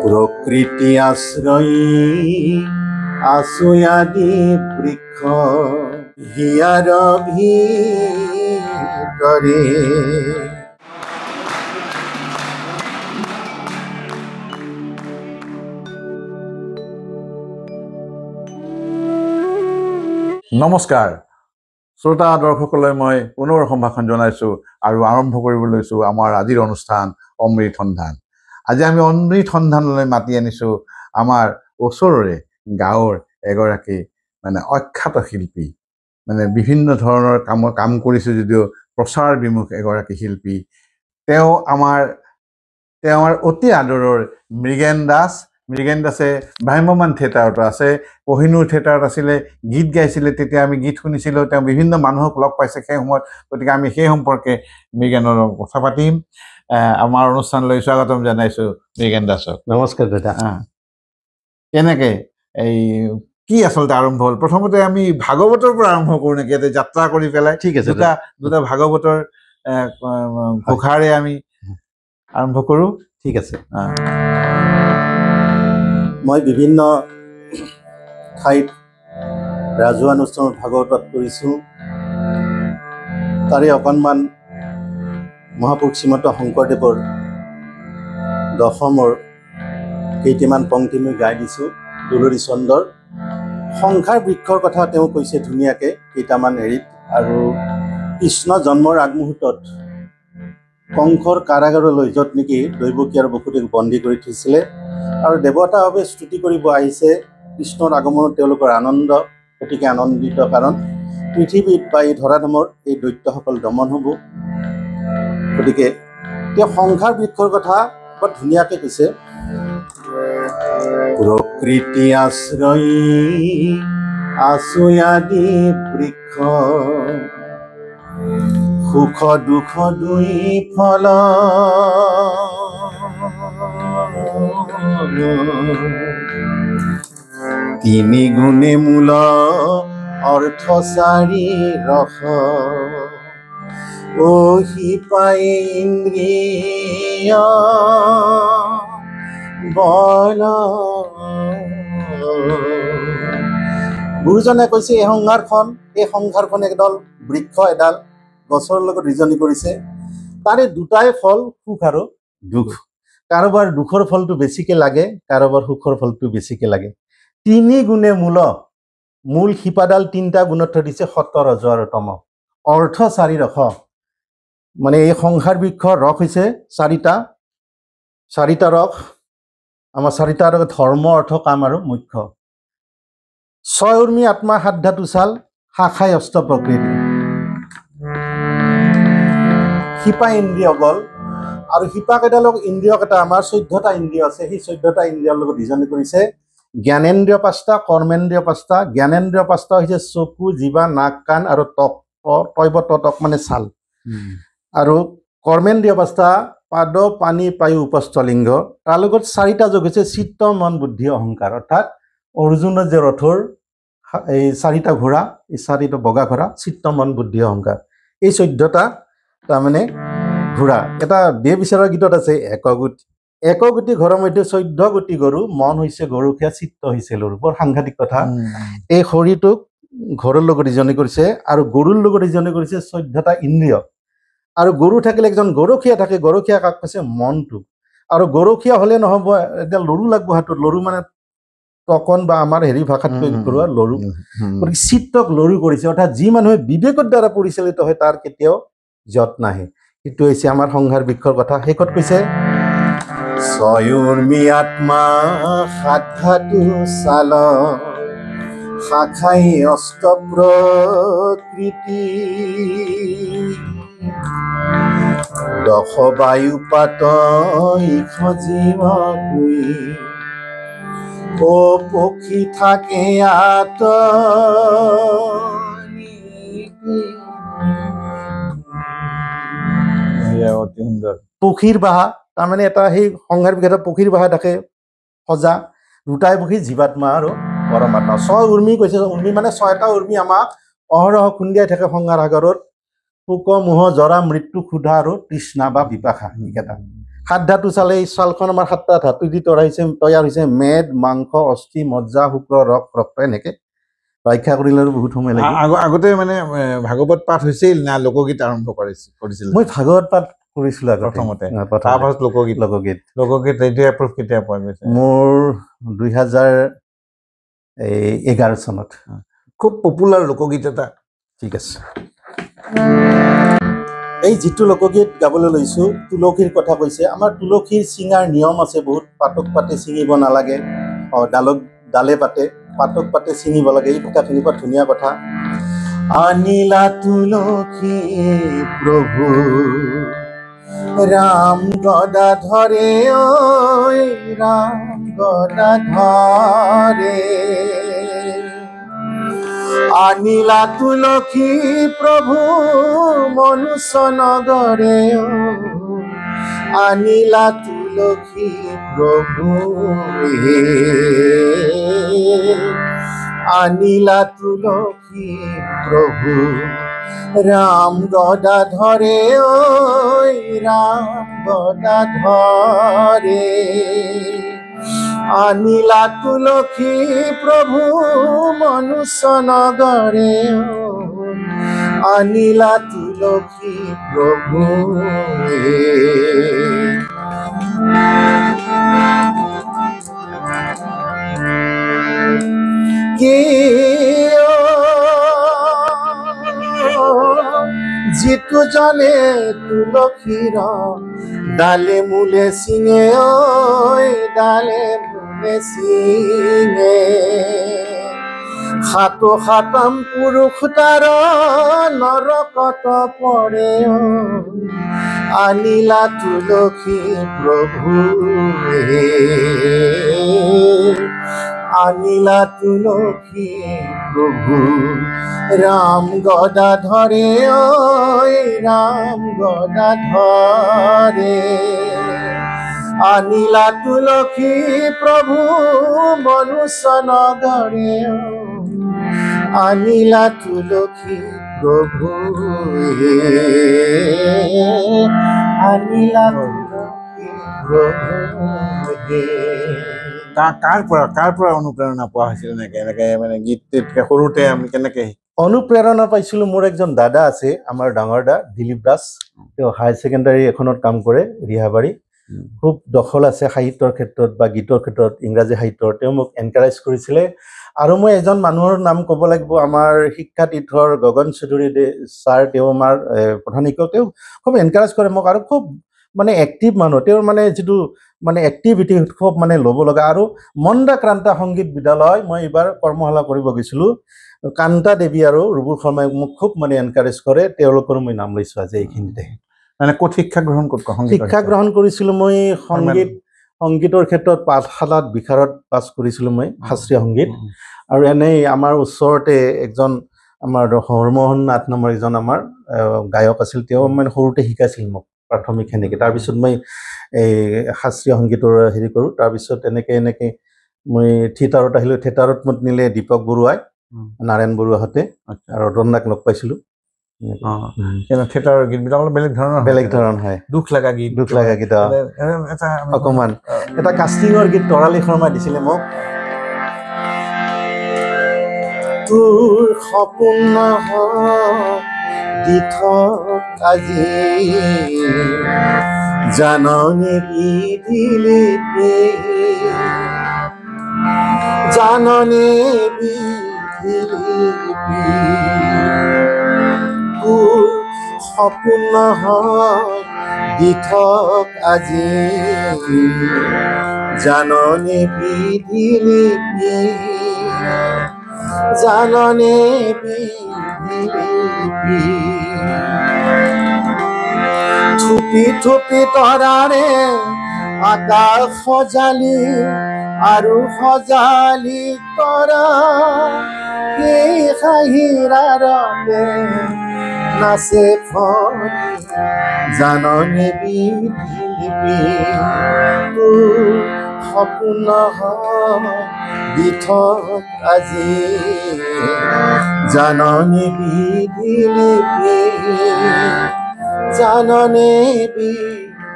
প্ৰকৃতি আশ্ৰয়ী আছুয়াদি বৃক্ষ হিয়াৰ ভিতৰে। নমস্কাৰ শ্ৰোতা দৰ্শকলৈ মই পুনৰ সম্ভাষণ জনাইছোঁ আৰু আৰম্ভ কৰিব লৈছোঁ আমাৰ আজিৰ অনুষ্ঠান অমৃত সন্ধান। আজি আমি অমৃত সন্ধানলৈ মাতি আনিছোঁ আমাৰ ওচৰৰে গাঁৱৰ এগৰাকী অখ্যাত শিল্পী, বিভিন্ন ধৰণৰ কাম কৰিছোঁ যদিও প্ৰচাৰ বিমুখ এগৰাকী শিল্পী। তেওঁ আমাৰ অতি আদৰৰ মৃগেন দাস। মৃগেন দাসে ভ্ৰাম্যমান থিয়েটাৰতো আছে, কহিনুৰ থিয়েটাৰত আছিলে, গীত গাইছিলে। তেতিয়া আমি গীত শুনিছিলোঁ, তেওঁ বিভিন্ন মানুহক লগ পাইছে সেই সময়ত। গতিকে আমি সেই সম্পৰ্কে মৃগেনৰ কথা পাতিম। আমাৰ অনুষ্ঠানলৈ স্বাগতম জনাইছোঁ মৃগেন দাসক। নমস্কাৰ দাদা। কেনেকে কি আচলতে আৰম্ভ হ'ল? প্ৰথমতে আমি ভাগৱতৰ পৰা আৰম্ভ কৰোঁ নেকি, ইয়াতে যাত্ৰা কৰি পেলাই। ঠিক আছে। দুটা ভাগৱতৰ ঘোষাৰে আমি আৰম্ভ কৰোঁ। ঠিক আছে। মই বিভিন্ন ঠাইত ৰাজহুৱা অনুষ্ঠানত ভাগৱত পাঠ কৰিছোঁ। তাৰে অকণমান মহাপুৰুষ শ্ৰীমন্ত শংকৰদেৱৰ দশমৰ কেইটামান পংক্তি মই গাই দিছোঁ। দুলৰী চন্দৰ সংসাৰ বৃক্ষৰ কথা তেওঁ কৈছে ধুনীয়াকৈ কেইটামান হেৰিত। আৰু কৃষ্ণ জন্মৰ আগমুহূৰ্তত কংসৰ কাৰাগাৰলৈ, য'ত নেকি দৈৱকী আৰু বসুদেৱক বন্দী কৰি থৈছিলে, আৰু দেৱতাভাৱে স্তুতি কৰিব আহিছে কৃষ্ণৰ আগমনত তেওঁলোকৰ আনন্দ। গতিকে আনন্দিত, কাৰণ পৃথিৱীত বা এই ধৰাধামৰ এই দৈত্যসকল দমন হ'ব। গতিকে তেওঁ সংসাৰ বৃক্ষৰ কথা বৰ ধুনীয়াকৈ কৈছে। প্ৰকৃতি আশ্ৰয়ী আছুয়াদি বৃক্ষ সুখ দুখ দুই ফল তিনি গুণে মূল অৰ্থ চাৰি ৰস অহিপাই ইন্দ্ৰিয় বল। গুৰুজনে কৈছে এই সংসাৰখন একডাল বৃক্ষ, এডাল গছৰ লগত ৰিজনি কৰিছে। তাৰে দুটাই ফল, সুখ আৰু দুখ। কাৰোবাৰ দুখৰ ফলটো বেছিকৈ লাগে, কাৰোবাৰ সুখৰ ফলটো বেছিকৈ লাগে। তিনি গুণে মূল শিপাডাল তিনিটা গুণত থৈ দিছে, সত্য ৰজ আৰু তম। অৰ্থ চাৰি ৰস, এই সংসাৰ বৃক্ষৰ ৰস হৈছে চাৰিটা ৰস। আমাৰ চাৰিটা ৰস ধৰ্ম, অৰ্থ, কাম আৰু মোক্ষ। ছয় উৰ্মি আত্মা, সাত ধাতু চাল, শাখাই অষ্ট প্ৰকৃতি। শিপা ইন্দ্ৰিয় বল, আৰু শিপাকেইডালক ইন্দ্ৰিয়কেইটা, আমাৰ 14টা ইন্দ্ৰিয় আছে, সেই 14টা ইন্দ্ৰিয়ৰ লগত ৰিজনি কৰিছে। জ্ঞানেন্দ্ৰিয় 5টা, কৰ্মেন্দ্ৰিয় 5টা। জ্ঞানেন্দ্ৰিয় 5টা হৈছে চকু, জিভা, নাক, কাণ আৰু ত্বক। তক ছাল। আৰু কৰ্মেন্দ্ৰিয় 5টা, পাদ, পানী, পায়ু, উপস্থ লিংগ। তাৰ লগত 4টা যোগ হৈছে চিত্ত, মন, বুদ্ধি, অহংকাৰ। অৰ্থাৎ অৰ্জুনৰ যে ৰথৰ এই 4টা ঘোঁৰা, এই 4টা বগা ঘোঁৰা, চিত্ত, মন, বুদ্ধি, অহংকাৰ, এই 14টা ঘোঁৰা। এটা দেহ বিচাৰৰ গীতত আছে, একগোটি ঘৰৰ মধ্যে 14 গোটি গৰু, মন হৈছে গৰুখীয়া, চিত্ত হৈছে লৰু। বৰ সাংঘাতিক কথা। এই শৰীৰটোক ঘৰৰ লগত ৰিজনি কৰিছে, আৰু গৰুৰ লগত ৰিজনি কৰিছে 14টা ইন্দ্ৰিয়। আৰু গৰু থাকিলে একজন গৰখীয়া থাকে, গৰখীয়া কাক কৈছে? মনটো। আৰু গৰখীয়া হ'লে নহ'ব, এতিয়া লৰু লাগব হাতত। লৰু তকন বা আমাৰ ভাষাত কৰোৱা লৰু। গতিকে চিত্তক লৰু কৰিছে। অৰ্থাৎ যি মানুহে বিবেকৰ দ্বাৰা পৰিচালিত হয় তাৰ কেতিয়াও যত নাহে। সেইটো হৈছে আমাৰ সংসাৰ বৃক্ষৰ কথা। শেষত কৈছে ছয় উৰ্মি আত্মা, সাত ধাতু চাল, শাখাই অষ্ট প্ৰকৃতি, দশ বায়ু পাত ইখ জীৱ দুই, ও পক্ষী থাকে আত। অতি সুন্দৰ। পক্ষীৰ বাহা, তাৰমানে এটা সেই সংসাৰ বৃক্ষত পক্ষীৰ বাহা থাকে সজা। দুটাই পক্ষী, জীৱাত্মা আৰু পৰমাত্মা। 6 উৰ্মি কৈছে। উৰ্মি 6টা উৰ্মি আমাক অহৰহ খুন্দিয়াই থাকে সংসাৰ সাগৰত। শোক, মোহ, জৰা, মৃত্যু, ক্ষুধা আৰু তৃষ্ণা বা বিপাশা। এইকেইটা সাত ধাতু চালে এই ছালখন আমাৰ 7টা ধাতু দি তৈয়াৰ হৈছে মেদ মাংস অস্থি মজ্জা শুক্ৰ ৰক্ত এনেকে ব্যাখ্যা কৰিলে বহুত সময় লাগে আগতে মানে ভাগৱত পাঠ হৈছিল না লোকগীত আৰম্ভ কৰিছিল মই ভাগৱত পাঠ কৰিছিলো প্ৰথমতে তাৰপাছত লোকগীত এতিয়া এপ্ৰুভ কেতিয়া পোৱা গৈছে মোৰ 2011 চনত খুব পপুলাৰ লোকগীত এটা ঠিক আছে এই যিটো লোকগীত গাবলৈ লৈছো তুলসীৰ কথা কৈছে আমাৰ তুলসীৰ চিঙাৰ নিয়ম আছে বহুত পাতক পাতে ছিঙিব নালাগে ডালে পাতে পাতক পাতে ছিঙিব লাগে এই কথাখিনি বৰ ধুনীয়া কথা আনিলা তুলসী প্ৰভু ৰাম গদাধৰে ঐ ৰাম গদাধৰে আনিলা তুলসী প্ৰভু মনুষ্য নগৰে আনিলা তুলসী প্ৰভু আনিলা তুলসী প্ৰভু ৰাম গদাধৰে ঐ ৰাম গদাধৰে আনিলা তুলসী প্ৰভু মনুষ্য নগৰে আনিলা তুলসী প্ৰভু যিটো জানে তুলসীৰ ডালে মূলে চিঙে ঐ ডালে মূলে চিঙে সাতম পুৰুষ তাৰ নৰকত পৰে আনিলা তুলসী প্ৰভু আনিলা তুলসী প্ৰভু ৰাম গদাধৰে ঐ ৰাম গদাধৰে আনিলা তুলসী প্ৰভু মনুষ্য নগৰে আনিলা তুলসী প্ৰভু আনিলা তুলসী প্ৰভু কাৰ পৰা অনুপ্ৰেৰণা পোৱা হৈছিল এনেকে মানে গীত সৰুতে আমি কেনেকে অনুপ্ৰেৰণা পাইছিলো মোৰ একজন দাদা আছে আমাৰ ডাঙৰ দা দিলীপ দাস তেওঁ হায়াৰ ছেকেণ্ডাৰী এখনত কাম কৰে ৰিহাবাৰী খুব দখল আছে সাহিত্যৰ ক্ষেত্ৰত বা গীতৰ ক্ষেত্ৰত ইংৰাজী সাহিত্যৰ তেওঁ মোক এনকাৰেজ কৰিছিলে আৰু মই এজন মানুহৰ নাম ক'ব লাগিব আমাৰ শিক্ষাতীৰ্থৰ গগন চৌধুৰী ছাৰ তেওঁ আমাৰ প্ৰধান শিক্ষক তেওঁ খুব এনকাৰেজ কৰে মোক আৰু খুব মানে এক্টিভ মানুহ তেওঁৰ মানে যিটো মানে এক্টিভিটি খুব মানে ল'ব লগা আৰু মন্দা ক্ৰান্তা সংগীত বিদ্যালয় মই এইবাৰ কৰ্মশালা কৰিব গৈছিলোঁ কান্তা দেৱী আৰু ৰুবুল শৰ্মাই মোক খুব মানে এনকাৰেজ কৰে তেওঁলোকৰো মই নাম লৈছোঁ আজি এইখিনিতে মানে ক'ত শিক্ষা গ্ৰহণ কৰিছিলোঁ মই সংগীতৰ ক্ষেত্ৰত পাঠশালাত বিশাৰত পাছ কৰিছিলোঁ মই শাস্ত্ৰীয় সংগীত আৰু এনেই আমাৰ ওচৰতে একজন আমাৰ হৰমোহন নাথ নামৰ এজন আমাৰ গায়ক আছিল তেওঁ মানে সৰুতে শিকাইছিল মোক প্ৰাথমিক সেনেকৈ তাৰপিছত মই এই শাস্ত্ৰীয় সংগীতৰ হেৰি কৰোঁ তাৰপিছত এনেকৈ মই থিয়েটাৰত আহিলোঁ থিয়েটাৰত মোক নিলে দীপক বৰুৱাই নাৰায়ণ বৰুৱাহঁতে আৰু ৰতনাক লগ পাইছিলোঁ থিয়েটাৰৰ গীতবিলাক বেলেগ ধৰণৰ হয় দুখ লগা গীত অকণমান এটা কাষ্টিঙৰ গীত তৰালী শৰ্মাই দিছিলে মোক তোৰ সপোন দি থক আজি জাননী বিধিলিপি জাননী বিধিলিপি তোৰ সপোন দি থক আজি জাননী বিধিলিপি জাননী বিধিলিপি থুপি থুপি তৰাৰে আকাশ সজালি আৰু সজালি তৰা সেই হাঁহিৰাৰতে নাচে ফণি জাননী বিধিলিপি তোৰ সপোন দি থক আজি জাননী বিধিলিপি জাননী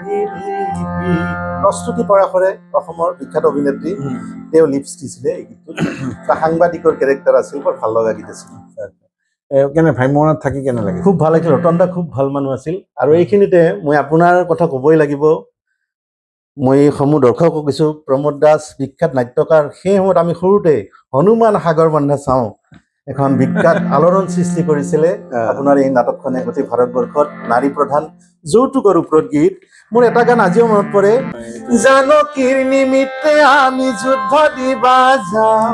শিল্পী প্ৰস্তুতি পৰাশৰে অসমৰ বিখ্যাত অভিনেত্ৰী তেওঁ লিপছ দিছিলে এই গীতটোত এটা সাংবাদিকৰ কেৰেক্টাৰ আছিল বৰ ভাল লগা গীত আছিল কেনে ভ্ৰাম্যমানত থাকি কেনে লাগে খুব ভাল লাগিছিল ৰতন দা খুব ভাল মানুহ আছিল আৰু এইখিনিতে মই আপোনাৰ কথা ক'বই লাগিব মই সমূহ দৰ্শকক কৈছোঁ প্ৰমোদ দাস বিখ্যাত নাট্যকাৰ সেই সময়ত আমি সৰুতে হনুমান সাগৰ বন্ধা চাওঁ এখন বিখ্যাত আলোড়ন সৃষ্টি কৰিছিলে আপোনাৰ এই নাটকখনে গোটেই ভাৰতবৰ্ষত নাৰী প্ৰধান যৌতুকৰ ওপৰত গীত মোৰ এটা গান আজিও মনত পৰে জানকীৰ নিমিত্তে আমি যুদ্ধ দিবা যাওঁ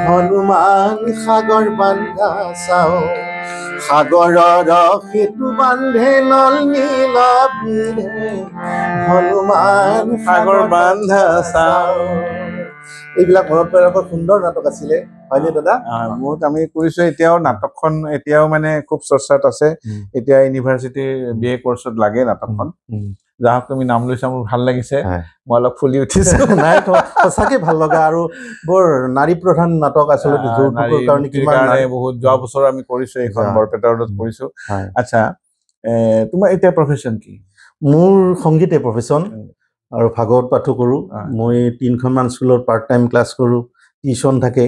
হনুমান সাগৰ বান্ধা চাওঁ সাগৰৰ সেতু বান্ধে নল নীলাভিৰে হনুমান সাগৰ বান্ধা চাওঁ এইবিলাক মনত পৰে বৰ সুন্দৰ নাটক আছিলে হয়নে দাদা বহুত আমি কৰিছো এতিয়াও নাটকখন এতিয়াও মানে খুব চৰ্চাত আছে এতিয়া ইউনিভাৰ্চিটিৰ BA কোৰ্চত লাগে নাটকখন যাহক তুমি নাম লৈছা মোৰ ভাল লাগিছে মই অলপ ফুলি উঠিছো নাই সঁচাকে ভাল লগা আৰু বৰ নাৰী প্ৰধান নাটক আচলতে যৌতুকৰ কাৰণে কিমান বহুত যোৱা বছৰ আমি কৰিছো এইখন বৰপেটা ৰোডত কৰিছো আচ্ছা তোমাৰ এতিয়া প্ৰফেশ্যন কি মোৰ সংগীতে প্ৰফেশ্যন আৰু ভাগৱত পাঠো কৰোঁ মই 3খনমান স্কুলত পাৰ্ট টাইম ক্লাছ কৰোঁ টিউশ্যন থাকে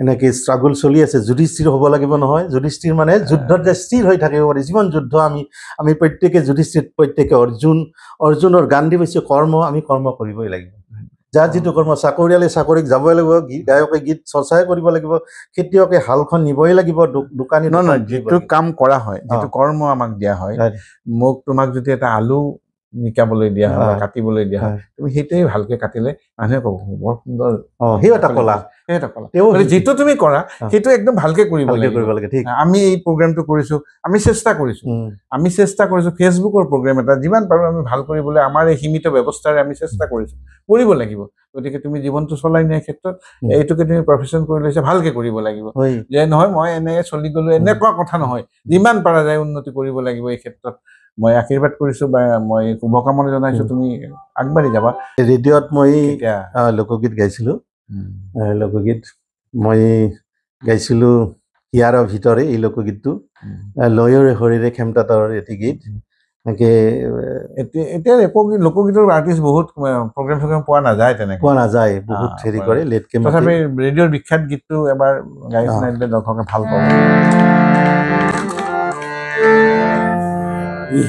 এনেকৈ ষ্ট্ৰাগল চলি আছে যুধিষ্ঠিৰ হ'ব লাগিব নহয় যুধিষ্ঠিৰ মানে যুদ্ধত যে স্থিৰ হৈ থাকিব পাৰি যিমান যুদ্ধ আমি প্ৰত্যেকে যুধিষ্ঠিৰ প্ৰত্যেকে অৰ্জুনৰ গান দি পাইছোঁ কৰ্ম আমি কৰ্ম কৰিবই লাগিব যাৰ যিটো কৰ্ম চাকৰিয়ালে চাকৰিক যাবই লাগিব গায়কে গীত চৰ্চাই কৰিব লাগিব খেতিয়কে হালখন নিবই লাগিব দোকানী নহয় যিটো কাম কৰা হয় যিটো কৰ্ম আমাক দিয়া হয় মোক তোমাক যদি এটা আলু নিকাবলৈ দিয়া হয় কাটিবলৈ দিয়া হয় তুমি সেইটোৱে ভালকে কাটিলে মানুহে ক'ব বৰ সুন্দৰ সেই এটা কলা যিটো তুমি কৰা সেইটো একদম ভালকে কৰিব লাগে ঠিক আমি এই প্ৰগ্ৰামটো কৰিছো আমি চেষ্টা কৰিছো ফেচবুকৰ প্ৰগ্ৰাম এটা যিমান পাৰো আমি ভাল কৰিবলৈ আমাৰ এই সীমিত ব্যৱস্থাৰে আমি চেষ্টা কৰিছো কৰিব লাগিব গতিকে তুমি জীৱনটো চলাই নিয়াৰ ক্ষেত্ৰত এইটোকে তুমি প্ৰফেশ্যন কৰি লৈছা ভালকে কৰিব লাগিব যে নহয় মই এনেকৈ চলি গ'লো এনেকুৱা কথা নহয় যিমান পাৰা যায় উন্নতি কৰিব লাগিব এই ক্ষেত্ৰত মই আশীৰ্বাদ কৰিছো বা মই শুভকামনা জনাইছো তুমি আগবাঢ়ি যাবা ৰেডিঅ'ত মই লোকগীত গাইছিলোঁ লোকগীত মই গাইছিলোঁ হিয়াৰৰ ভিতৰে এই লোকগীতটো লয়ৰে শৰীৰে খেমতাতৰ এটি গীত এনেকৈ এতিয়া লোকগীতৰ আৰ্টিষ্ট বহুত প্ৰগ্ৰেম চগ্ৰেম পোৱা নাযায় তেনেকৈ পোৱা নাযায় বহুত হেৰি কৰে লেটকে তথাপি ৰেডিঅ'ৰ বিখ্যাত গীতটো এবাৰ গাই শুনাই দিলে দৰ্শকে ভাল পাব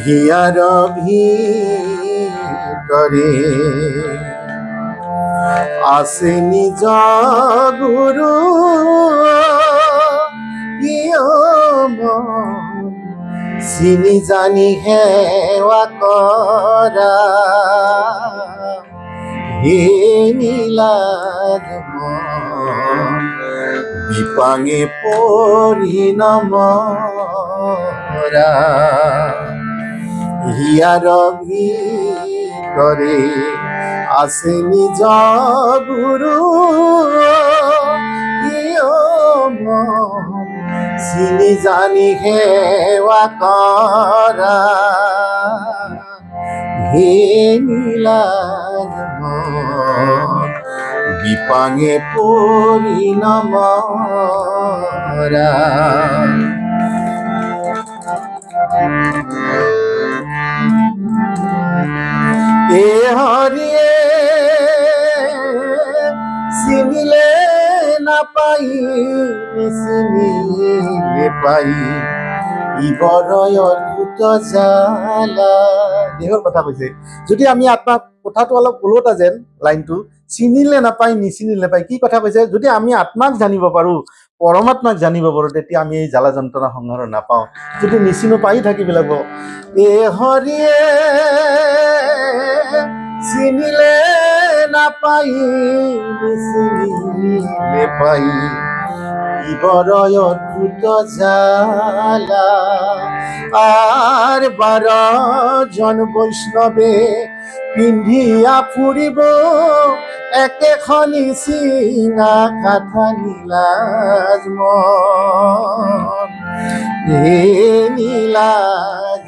হিয়াৰ ভিতৰে আছে নিজ গুৰু চিনি জানি সেৱা কৰা হে নীলাজ বিপাঙে পৰি নমৰা হিয়াৰ ভিতৰে আছে নিজ গুৰু চিনি জানি সেৱা কৰা হে নীলাজ বিপাঙে পৰি নমৰা এ হৰিয়ে চিনিলে নাপাই চিনিলে পাই ইবৰয় অদ্ভুত জালা দেহৰ কথা কৈছে যদি আমি আত্মাক কথাটো অলপ ওলোটা যেন লাইনটো চিনিলে নাপাই নিচিনিলে পাই কি কথা কৈছে যদি আমি আত্মাক জানিব পাৰোঁ পৰমাত্মাক জানিব পাৰোঁ তেতিয়া আমি এই জ্বালা যন্ত্ৰণা সংসাৰ নাপাওঁ যদি নিচিনো পাই থাকিব লাগিব এ হৰিয়ে চিনিলে নাপাই নিচিনিলে পাই ইবৰয় অদ্ভুত জালা আৰ 12 জন বৈষ্ণৱে পিন্ধিয়া ফুৰিব একেখনি চিঙা কাঠা নীলাজ হে নীলাজ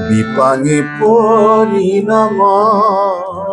বিপাঙে পৰি নমৰা